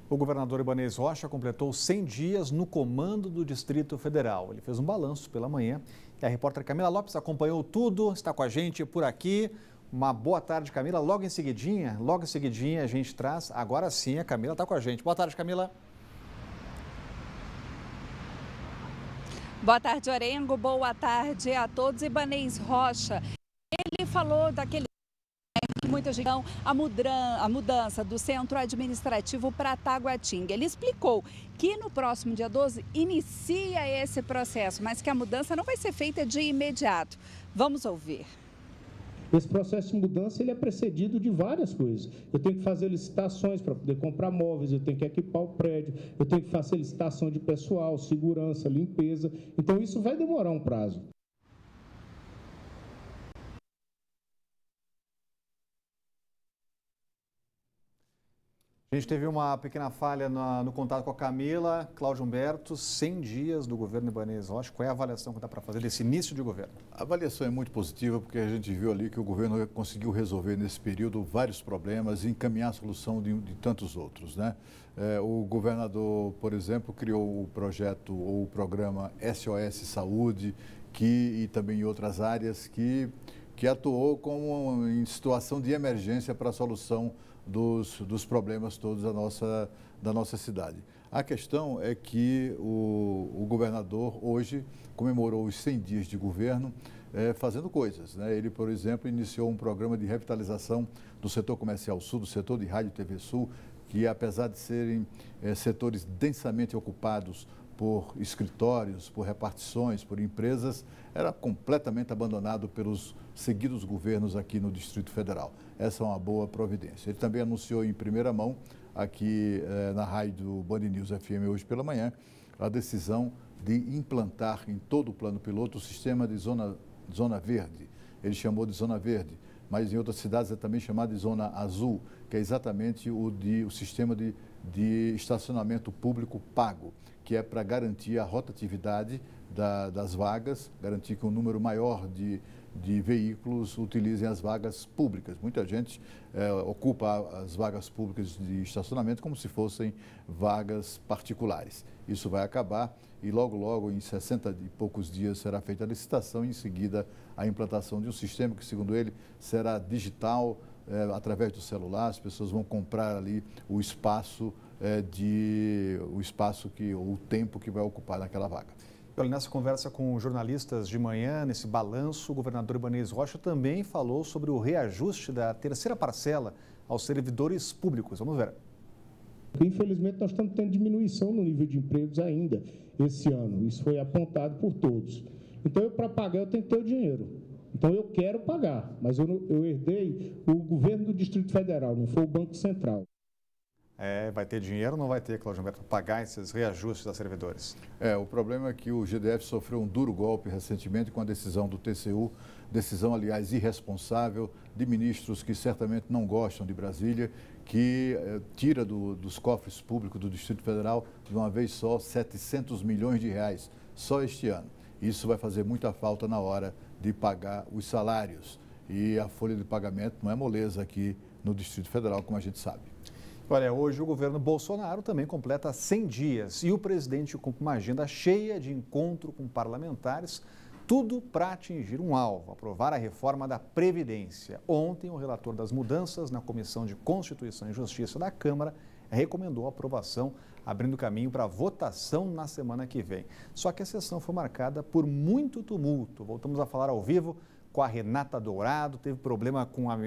O governador Ibanez Rocha completou 100 dias no comando do Distrito Federal. Ele fez um balanço pela manhã e a repórter Camila Lopes acompanhou tudo, está com a gente por aqui. Uma boa tarde, Camila. Logo em seguidinha a gente traz, agora sim, a Camila está com a gente. Boa tarde, Camila. Boa tarde, Orengo. Boa tarde a todos. Ibanez Rocha, ele falou daquele que muita gente a mudança do centro administrativo para Taguatinga. Ele explicou que no próximo dia 12 inicia esse processo, mas que a mudança não vai ser feita de imediato. Vamos ouvir. Esse processo de mudança ele é precedido de várias coisas. Eu tenho que fazer licitações para poder comprar móveis, eu tenho que equipar o prédio, eu tenho que fazer licitação de pessoal, segurança, limpeza. Então isso vai demorar um prazo. A gente teve uma pequena falha no contato com a Camila. Cláudio Humberto, 100 dias do governo Ibanez Rocha. Qual é a avaliação que dá para fazer desse início de governo? A avaliação é muito positiva porque a gente viu ali que o governo conseguiu resolver nesse período vários problemas e encaminhar a solução de tantos outros, né? O governador, por exemplo, criou o projeto ou o programa SOS Saúde e também em outras áreas que atuou como em situação de emergência para a solução dos problemas todos da nossa cidade. A questão é que o governador hoje comemorou os 100 dias de governo fazendo coisas, né? Ele, por exemplo, iniciou um programa de revitalização do setor comercial sul, do setor de rádio e TV sul, que apesar de serem setores densamente ocupados por escritórios, por repartições, por empresas, era completamente abandonado pelos seguidos governos aqui no Distrito Federal. Essa é uma boa providência. Ele também anunciou em primeira mão, aqui na rádio Band News FM hoje pela manhã, a decisão de implantar em todo o plano piloto o sistema de zona verde. Ele chamou de zona verde, mas em outras cidades é também chamado de zona azul, que é exatamente o sistema de estacionamento público pago, que é para garantir a rotatividade das vagas, garantir que um número maior de veículos utilizem as vagas públicas. Muita gente ocupa as vagas públicas de estacionamento como se fossem vagas particulares. Isso vai acabar e logo, em 60 e poucos dias, será feita a licitação e, em seguida, a implantação de um sistema que, segundo ele, será digital, através do celular. As pessoas vão comprar ali o espaço, o tempo que vai ocupar naquela vaga. Olha, nessa conversa com jornalistas de manhã, nesse balanço, o governador Ibanez Rocha também falou sobre o reajuste da terceira parcela aos servidores públicos. Vamos ver. Infelizmente, nós estamos tendo diminuição no nível de empregos ainda esse ano. Isso foi apontado por todos. Então, para pagar, eu tenho que ter o dinheiro. Então, eu quero pagar, mas eu herdei o governo do Distrito Federal, não foi o Banco Central. Vai ter dinheiro ou não vai ter, Cláudio Humberto, para pagar esses reajustes a servidores? O problema é que o GDF sofreu um duro golpe recentemente com a decisão do TCU, decisão, aliás, irresponsável, de ministros que certamente não gostam de Brasília, que tira dos cofres públicos do Distrito Federal, de uma vez só, 700 milhões de reais, só este ano. Isso vai fazer muita falta na hora de pagar os salários. E a folha de pagamento não é moleza aqui no Distrito Federal, como a gente sabe. Olha, hoje o governo Bolsonaro também completa 100 dias e o presidente cumpre uma agenda cheia de encontro com parlamentares, tudo para atingir um alvo, aprovar a reforma da Previdência. Ontem, o relator das mudanças na Comissão de Constituição e Justiça da Câmara recomendou a aprovação, abrindo caminho para a votação na semana que vem. Só que a sessão foi marcada por muito tumulto. Voltamos a falar ao vivo com a Renata Dourado, teve problema com a...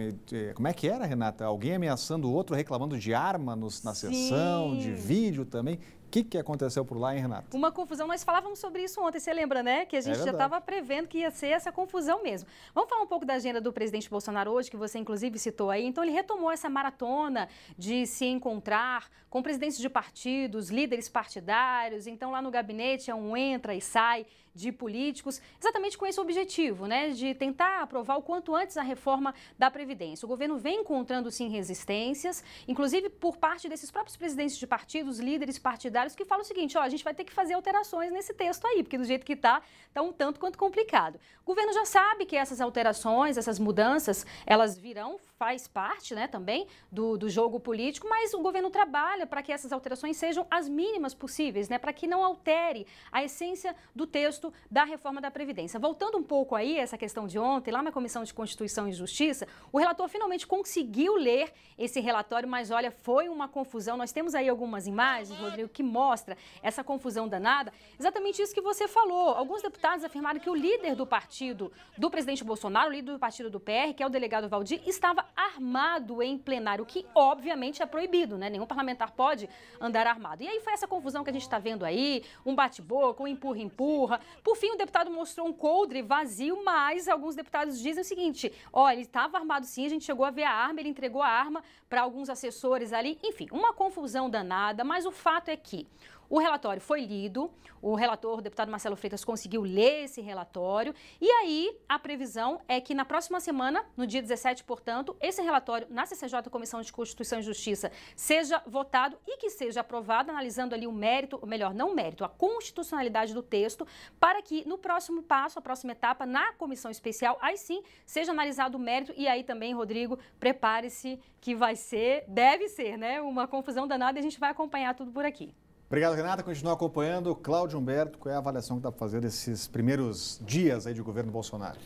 Como é que era, Renata? Alguém ameaçando o outro, reclamando de arma na sessão, de vídeo também. O que aconteceu por lá, hein, Renata? Uma confusão, nós falávamos sobre isso ontem, você lembra, né? Que a gente já estava prevendo que ia ser essa confusão mesmo. Vamos falar um pouco da agenda do presidente Bolsonaro hoje, que você inclusive citou aí. Então ele retomou essa maratona de se encontrar com presidentes de partidos, líderes partidários. Então lá no gabinete é um entra e sai de políticos, exatamente com esse objetivo, né? De tentar aprovar o quanto antes a reforma da Previdência. O governo vem encontrando, sim, resistências, inclusive por parte desses próprios presidentes de partidos, líderes partidários, que falam o seguinte, a gente vai ter que fazer alterações nesse texto aí, porque do jeito que está um tanto quanto complicado. O governo já sabe que essas alterações, essas mudanças, elas virão faz parte, né, também do jogo político, mas o governo trabalha para que essas alterações sejam as mínimas possíveis, né, para que não altere a essência do texto da reforma da Previdência. Voltando um pouco aí essa questão de ontem, lá na Comissão de Constituição e Justiça, o relator finalmente conseguiu ler esse relatório, mas olha, foi uma confusão. Nós temos aí algumas imagens, Rodrigo, que mostra essa confusão danada. Exatamente isso que você falou. Alguns deputados afirmaram que o líder do partido do presidente Bolsonaro, o líder do partido do PR, que é o delegado Valdir, estava armado em plenário, o que obviamente é proibido, né? Nenhum parlamentar pode andar armado. E aí foi essa confusão que a gente está vendo aí, um bate-boca, um empurra-empurra. Por fim, o deputado mostrou um coldre vazio, mas alguns deputados dizem o seguinte: olha, ele estava armado sim, a gente chegou a ver a arma, ele entregou a arma para alguns assessores ali. Enfim, uma confusão danada, mas o fato é que o relatório foi lido, o relator, o deputado Marcelo Freitas, conseguiu ler esse relatório e aí a previsão é que na próxima semana, no dia 17, portanto, esse relatório na CCJ, Comissão de Constituição e Justiça, seja votado e que seja aprovado, analisando ali o mérito, ou melhor, não o mérito, a constitucionalidade do texto, para que no próximo passo, a próxima etapa, na comissão especial, aí sim, seja analisado o mérito e aí também, Rodrigo, prepare-se que vai ser, deve ser, né, uma confusão danada e a gente vai acompanhar tudo por aqui. Obrigado, Renata. Continua acompanhando. Cláudio Humberto, qual é a avaliação que dá para fazer desses primeiros dias aí de governo Bolsonaro?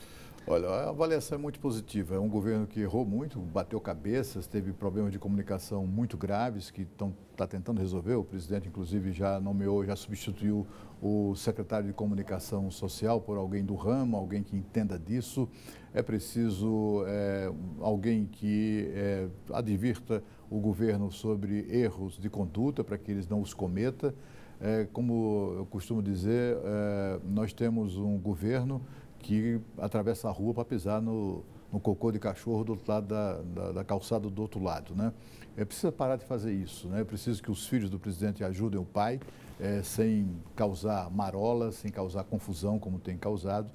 Olha, a avaliação é muito positiva. É um governo que errou muito, bateu cabeças, teve problemas de comunicação muito graves que está tentando resolver. O presidente, inclusive, já nomeou, já substituiu o secretário de Comunicação Social por alguém do ramo, alguém que entenda disso. É preciso alguém que advirta o governo sobre erros de conduta para que eles não os cometa. Como eu costumo dizer, nós temos um governo que atravessa a rua para pisar no cocô de cachorro do outro lado da calçada do outro lado, né? É preciso parar de fazer isso, né? É preciso que os filhos do presidente ajudem o pai, sem causar marolas, sem causar confusão, como tem causado.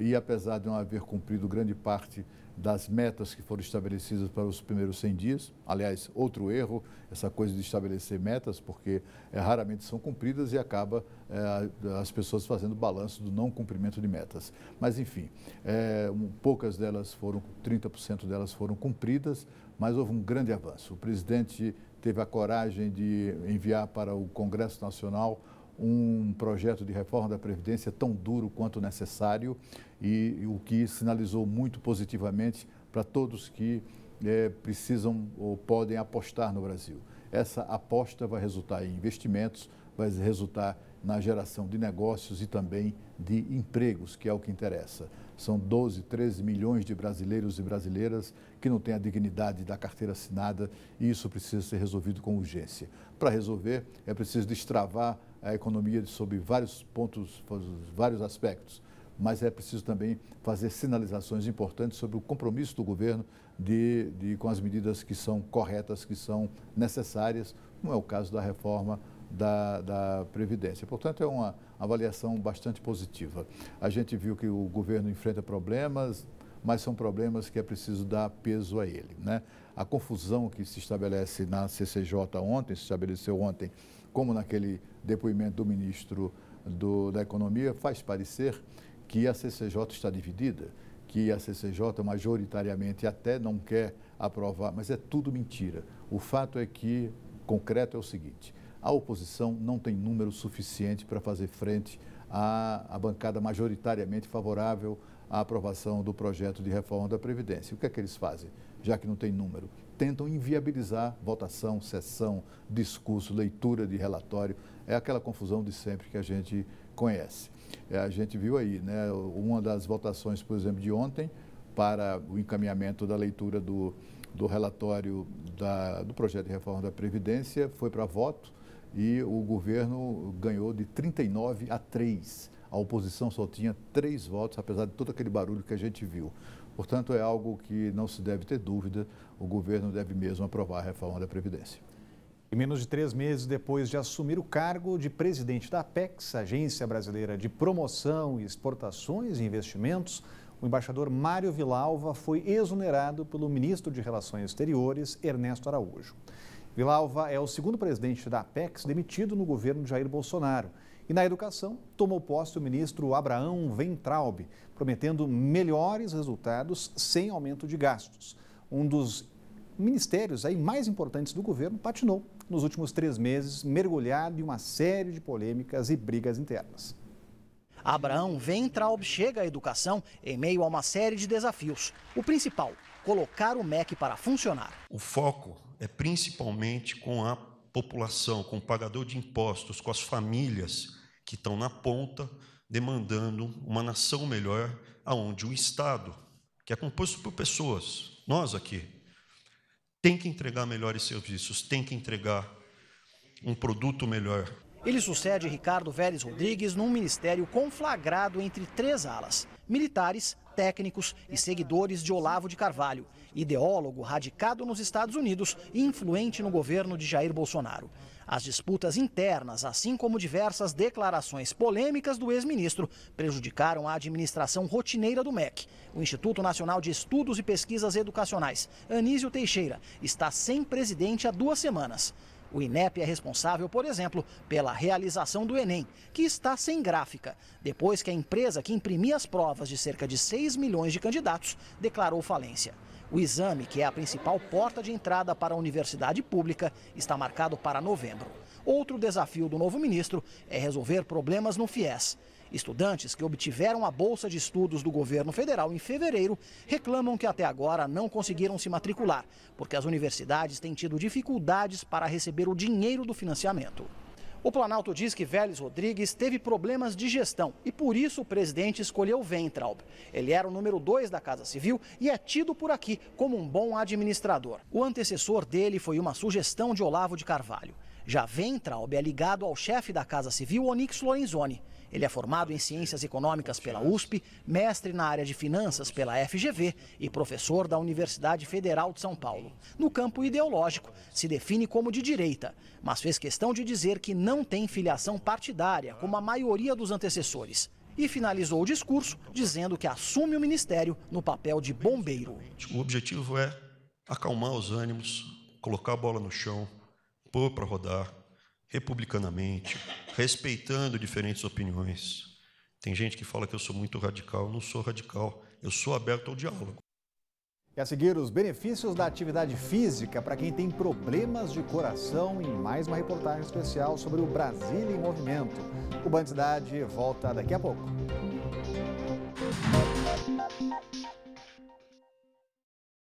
E apesar de não haver cumprido grande parte das metas que foram estabelecidas para os primeiros 100 dias, aliás, outro erro, essa coisa de estabelecer metas, porque raramente são cumpridas e acaba as pessoas fazendo balanço do não cumprimento de metas. Mas, enfim, poucas delas 30% delas foram cumpridas, mas houve um grande avanço. O presidente teve a coragem de enviar para o Congresso Nacional um projeto de reforma da Previdência tão duro quanto necessário e o que sinalizou muito positivamente para todos que precisam ou podem apostar no Brasil. Essa aposta vai resultar em investimentos, vai resultar na geração de negócios e também de empregos, que é o que interessa. São 12, 13 milhões de brasileiros e brasileiras que não têm a dignidade da carteira assinada e isso precisa ser resolvido com urgência. Para resolver, é preciso destravar a economia sob vários pontos, vários aspectos, mas é preciso também fazer sinalizações importantes sobre o compromisso do governo com as medidas que são corretas, que são necessárias, como é o caso da reforma da Previdência. Portanto, é uma avaliação bastante positiva. A gente viu que o governo enfrenta problemas, mas são problemas que é preciso dar peso a ele, né? A confusão que se estabelece na CCJ ontem, se estabeleceu ontem, como naquele depoimento do ministro da Economia, faz parecer que a CCJ está dividida, que a CCJ majoritariamente até não quer aprovar, mas é tudo mentira. O fato é que, concreto, é o seguinte: a oposição não tem número suficiente para fazer frente à bancada majoritariamente favorável à aprovação do projeto de reforma da Previdência. O que é que eles fazem, já que não tem número? Tentam inviabilizar votação, sessão, discurso, leitura de relatório. É aquela confusão de sempre que a gente conhece. A gente viu aí, né, uma das votações, por exemplo, de ontem, para o encaminhamento da leitura do relatório do projeto de reforma da Previdência, foi para voto e o governo ganhou de 39-3. A oposição só tinha 3 votos, apesar de todo aquele barulho que a gente viu. Portanto, é algo que não se deve ter dúvida, o governo deve mesmo aprovar a reforma da Previdência. E menos de 3 meses depois de assumir o cargo de presidente da Apex, Agência Brasileira de Promoção e Exportações e Investimentos, o embaixador Mário Vilalva foi exonerado pelo ministro de Relações Exteriores, Ernesto Araújo. Vilalva é o segundo presidente da Apex demitido no governo de Jair Bolsonaro. E na educação, tomou posse o ministro Abraão Weintraub, prometendo melhores resultados sem aumento de gastos. um dos ministérios aí mais importantes do governo, patinou nos últimos 3 meses, mergulhado em uma série de polêmicas e brigas internas. Abraão Weintraub chega à educação em meio a uma série de desafios. O principal, colocar o MEC para funcionar. O foco é principalmente com a população, com o pagador de impostos, com as famílias que estão na ponta, demandando uma nação melhor, aonde o Estado, que é composto por pessoas, nós aqui, tem que entregar melhores serviços, tem que entregar um produto melhor. Ele sucede Ricardo Vélez Rodrigues num ministério conflagrado entre 3 alas: militares, técnicos e seguidores de Olavo de Carvalho, ideólogo radicado nos Estados Unidos e influente no governo de Jair Bolsonaro. As disputas internas, assim como diversas declarações polêmicas do ex-ministro, prejudicaram a administração rotineira do MEC. O Instituto Nacional de Estudos e Pesquisas Educacionais, Anísio Teixeira, está sem presidente há 2 semanas. O INEP é responsável, por exemplo, pela realização do Enem, que está sem gráfica, depois que a empresa que imprimia as provas de cerca de 6 milhões de candidatos declarou falência. O exame, que é a principal porta de entrada para a universidade pública, está marcado para novembro. Outro desafio do novo ministro é resolver problemas no FIES. Estudantes que obtiveram a bolsa de estudos do governo federal em fevereiro reclamam que até agora não conseguiram se matricular, porque as universidades têm tido dificuldades para receber o dinheiro do financiamento. O Planalto diz que Vélez Rodrigues teve problemas de gestão e por isso o presidente escolheu Weintraub. Ele era o número 2 da Casa Civil e é tido por aqui como um bom administrador. O antecessor dele foi uma sugestão de Olavo de Carvalho. Já Weintraub é ligado ao chefe da Casa Civil, Onyx Lorenzoni. Ele é formado em Ciências Econômicas pela USP, mestre na área de Finanças pela FGV e professor da Universidade Federal de São Paulo. No campo ideológico, se define como de direita, mas fez questão de dizer que não tem filiação partidária, como a maioria dos antecessores. E finalizou o discurso dizendo que assume o ministério no papel de bombeiro. O objetivo é acalmar os ânimos, colocar a bola no chão, pôr para rodar, republicanamente, respeitando diferentes opiniões. Tem gente que fala que eu sou muito radical, eu não sou radical, eu sou aberto ao diálogo. E a seguir, os benefícios da atividade física para quem tem problemas de coração em mais uma reportagem especial sobre o Brasília em Movimento. O Band Cidade volta daqui a pouco.